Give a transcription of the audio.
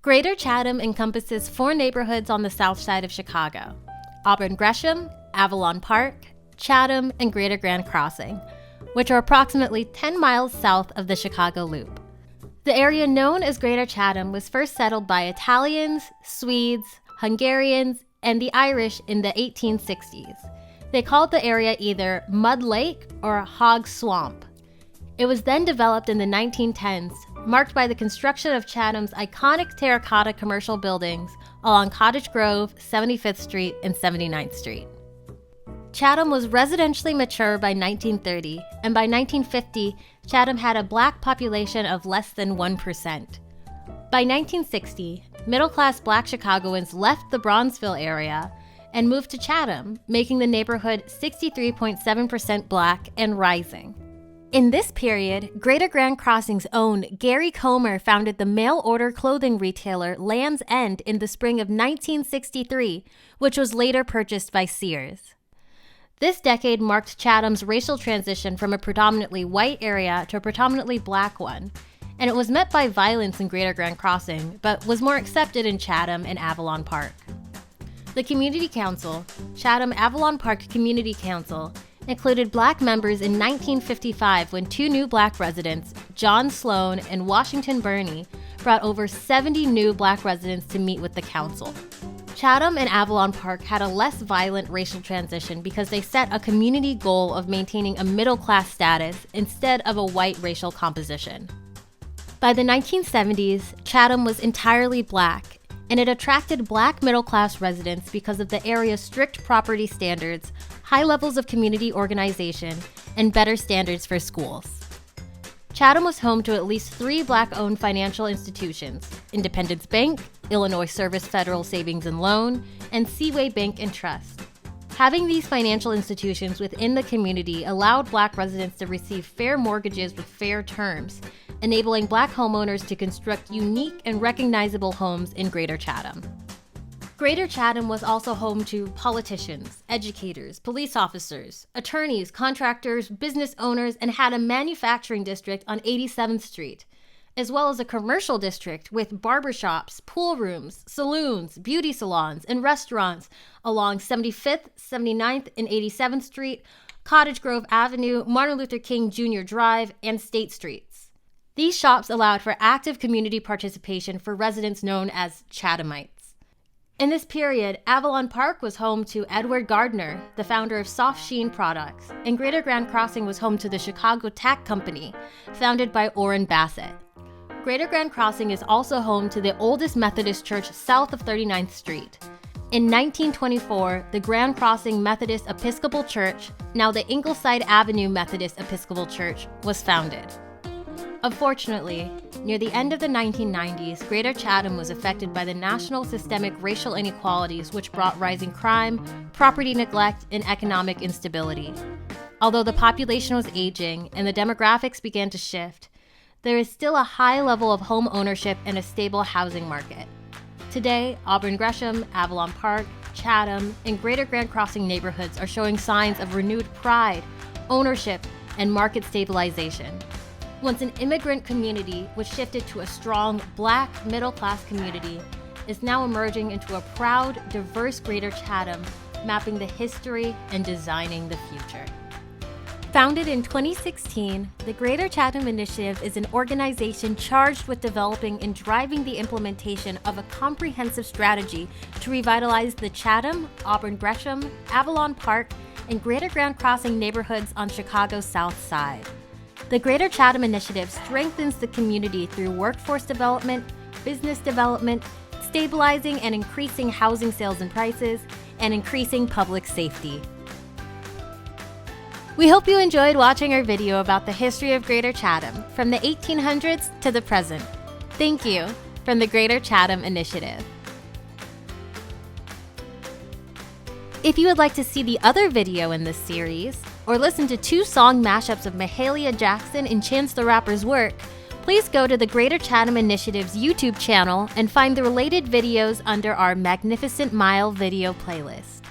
Greater Chatham encompasses 4 neighborhoods on the south side of Chicago: Auburn Gresham, Avalon Park, Chatham, and Greater Grand Crossing, which are approximately 10 miles south of the Chicago Loop. The area known as Greater Chatham was first settled by Italians, Swedes, Hungarians, and the Irish in the 1860s. They called the area either Mud Lake or Hog Swamp. It was then developed in the 1910s, marked by the construction of Chatham's iconic terracotta commercial buildings along Cottage Grove, 75th Street, and 79th Street. Chatham was residentially mature by 1930, and by 1950, Chatham had a Black population of less than 1%. By 1960, middle-class Black Chicagoans left the Bronzeville area and moved to Chatham, making the neighborhood 63.7% Black and rising. In this period, Greater Grand Crossing's own Gary Comer founded the mail-order clothing retailer Land's End in the spring of 1963, which was later purchased by Sears. This decade marked Chatham's racial transition from a predominantly white area to a predominantly Black one, and it was met by violence in Greater Grand Crossing, but was more accepted in Chatham and Avalon Park. The Community Council, Chatham Avalon Park Community Council, included Black members in 1955 when 2 new Black residents, John Sloan and Washington Burney, brought over 70 new Black residents to meet with the council. Chatham and Avalon Park had a less violent racial transition because they set a community goal of maintaining a middle-class status instead of a white racial composition. By the 1970s, Chatham was entirely Black, and it attracted Black middle-class residents because of the area's strict property standards, high levels of community organization, and better standards for schools. Chatham was home to at least 3 Black-owned financial institutions: Independence Bank, Illinois Service Federal Savings and Loan, and Seaway Bank and Trust. Having these financial institutions within the community allowed Black residents to receive fair mortgages with fair terms, enabling Black homeowners to construct unique and recognizable homes in Greater Chatham. Greater Chatham was also home to politicians, educators, police officers, attorneys, contractors, business owners, and had a manufacturing district on 87th Street, as well as a commercial district with barbershops, pool rooms, saloons, beauty salons, and restaurants along 75th, 79th, and 87th Street, Cottage Grove Avenue, Martin Luther King Jr. Drive, and State Streets. These shops allowed for active community participation for residents known as Chathamites. In this period, Avalon Park was home to Edward Gardner, the founder of Soft Sheen Products, and Greater Grand Crossing was home to the Chicago Tack Company, founded by Orrin Bassett. Greater Grand Crossing is also home to the oldest Methodist church south of 39th Street. In 1924, the Grand Crossing Methodist Episcopal Church, now the Ingleside Avenue Methodist Episcopal Church, was founded. Unfortunately, near the end of the 1990s, Greater Chatham was affected by the national systemic racial inequalities which brought rising crime, property neglect, and economic instability. Although the population was aging and the demographics began to shift, there is still a high level of home ownership and a stable housing market. Today, Auburn Gresham, Avalon Park, Chatham, and Greater Grand Crossing neighborhoods are showing signs of renewed pride, ownership, and market stabilization. Once an immigrant community, which shifted to a strong Black middle-class community, is now emerging into a proud, diverse Greater Chatham, mapping the history and designing the future. Founded in 2016, the Greater Chatham Initiative is an organization charged with developing and driving the implementation of a comprehensive strategy to revitalize the Chatham, Auburn Gresham, Avalon Park, and Greater Grand Crossing neighborhoods on Chicago's South Side. The Greater Chatham Initiative strengthens the community through workforce development, business development, stabilizing and increasing housing sales and prices, and increasing public safety. We hope you enjoyed watching our video about the history of Greater Chatham, from the 1800s to the present. Thank you from the Greater Chatham Initiative. If you would like to see the other video in this series, or listen to 2 song mashups of Mahalia Jackson and Chance the Rapper's work, please go to the Greater Chatham Initiative's YouTube channel and find the related videos under our Magnificent Mile video playlist.